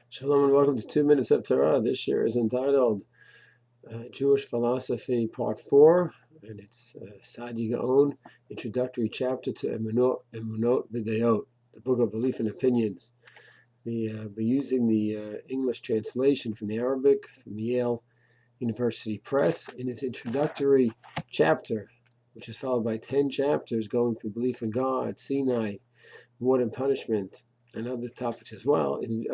Shalom and welcome to 2 Minutes of Torah. This year is entitled Jewish Philosophy Part 4, and it's Saadya Gaon, Introductory Chapter to Emunot V'Deot, the Book of Belief and Opinions. We'll be using the English translation from the Arabic from Yale University Press in its introductory chapter, which is followed by 10 chapters going through belief in God, Sinai, reward and punishment, and other topics as well. In the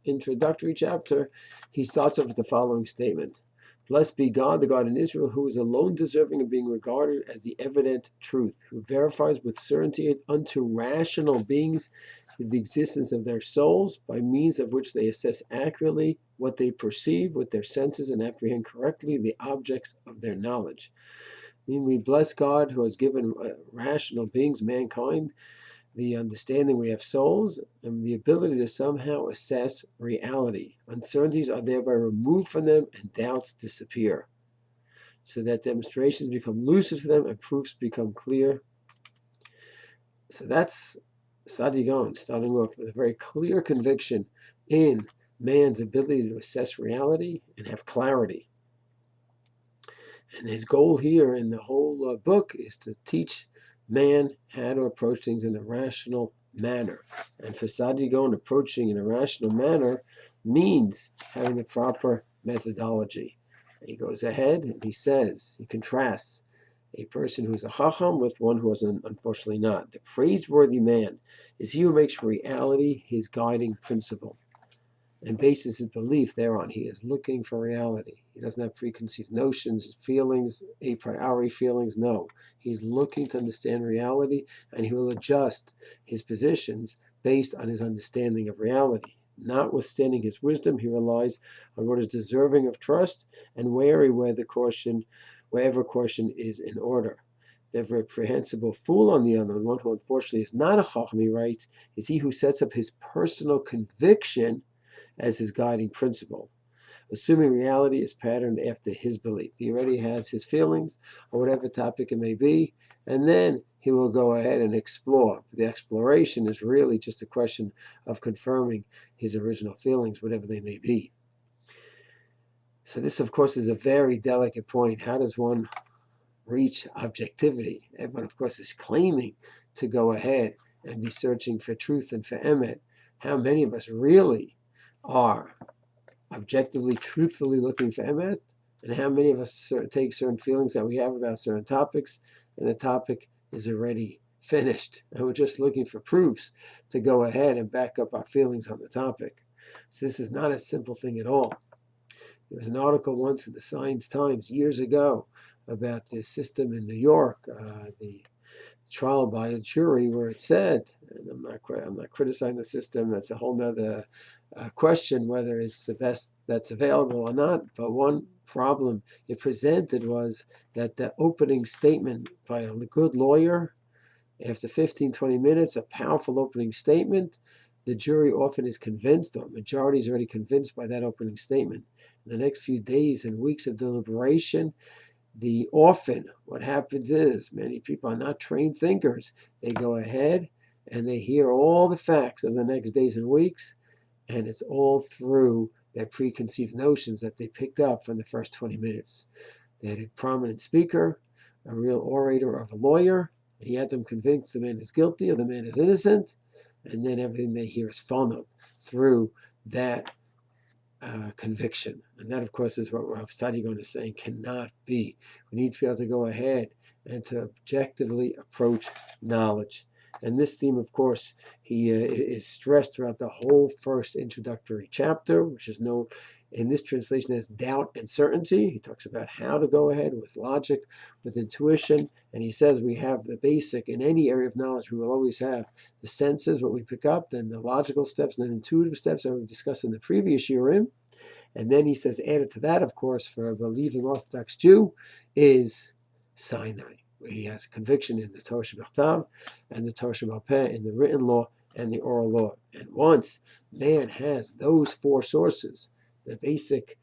introductory chapter, he starts off with the following statement. Blessed be God, the God in Israel, who is alone deserving of being regarded as the evident truth, who verifies with certainty unto rational beings the existence of their souls, by means of which they assess accurately what they perceive with their senses and apprehend correctly the objects of their knowledge. We bless God who has given rational beings, mankind, the understanding we have souls, and the ability to somehow assess reality. Uncertainties are thereby removed from them and doubts disappear, so that demonstrations become lucid for them and proofs become clear. So that's Saadya Gaon, starting off with a very clear conviction in man's ability to assess reality and have clarity. And his goal here in the whole book is to teach man how to approach things in a rational manner. And for Saadya Gaon, approaching in a rational manner means having the proper methodology. And he goes ahead and he says, he contrasts a person who's a chacham with one who is unfortunately not. The praiseworthy man is he who makes reality his guiding principle and bases his belief thereon. He is looking for reality. He doesn't have preconceived notions, feelings, a priori feelings. No, he's looking to understand reality, and he will adjust his positions based on his understanding of reality. Notwithstanding his wisdom, he relies on what is deserving of trust and wary wherever caution is in order. The reprehensible fool, on the other hand, one who unfortunately is not a chacham, he writes, is he who sets up his personal conviction as his guiding principle, assuming reality is patterned after his belief. He already has his feelings, or whatever topic it may be, and then he will go ahead and explore. The exploration is really just a question of confirming his original feelings, whatever they may be. So this, of course, is a very delicate point. How does one reach objectivity? Everyone, of course, is claiming to go ahead and be searching for truth and for emet. How many of us really are objectively, truthfully looking for emet, and how many of us take certain feelings that we have about certain topics, and the topic is already finished, and we're just looking for proofs to go ahead and back up our feelings on the topic. So this is not a simple thing at all. There was an article once in the Science Times years ago about this system in New York, the trial by a jury, where it said, and I'm not criticizing the system, that's a whole nother question whether it's the best that's available or not, but one problem it presented was that the opening statement by a good lawyer, after 15-20 minutes, a powerful opening statement, the jury often is convinced, or majority is already convinced by that opening statement. In the next few days and weeks of deliberation, often what happens is many people are not trained thinkers. They go ahead and they hear all the facts of the next days and weeks, and it's all through their preconceived notions that they picked up from the first 20 minutes. They had a prominent speaker, a real orator of a lawyer, and he had them convinced the man is guilty or the man is innocent, and then everything they hear is funneled through that conviction. And that, of course, is what Rav Saadya Gaon is saying cannot be. We need to be able to go ahead and to objectively approach knowledge. And this theme, of course, he is stressed throughout the whole first introductory chapter, which is known in this translation as doubt and certainty. He talks about how to go ahead with logic, with intuition, and he says we have the basic, in any area of knowledge, we will always have the senses, what we pick up, then the logical steps, and the intuitive steps that we've discussed in the previous yerim. And then he says, added to that, of course, for a believing Orthodox Jew, is Sinai, where he has a conviction in the Torah Shebachtav and the Torah Sheba'al Peh, in the written law and the oral law. And once man has those four sources, the basic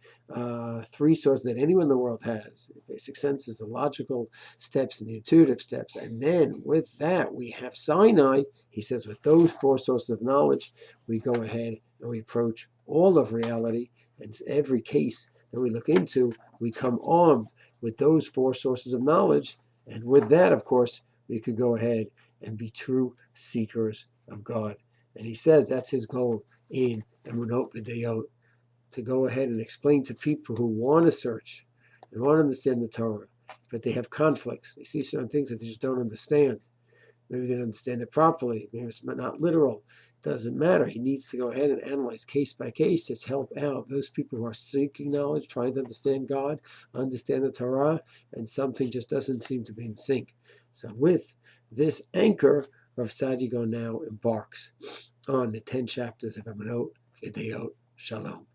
three sources that anyone in the world has, the basic senses, the logical steps and the intuitive steps, and then with that we have Sinai. He says with those four sources of knowledge, we go ahead and we approach all of reality, and every case that we look into, we come armed with those four sources of knowledge, and with that, of course, we could go ahead and be true seekers of God. And he says that's his goal in Emunot V'Deot, to go ahead and explain to people who want to search and want to understand the Torah, but they have conflicts. They see certain things that they just don't understand. Maybe they don't understand it properly. Maybe it's not literal. It doesn't matter. He needs to go ahead and analyze case by case to help out those people who are seeking knowledge, trying to understand God, understand the Torah, and something just doesn't seem to be in sync. So with this anchor, Rav Saadya Gaon now embarks on the 10 chapters of Emunot V'Deot. Shalom.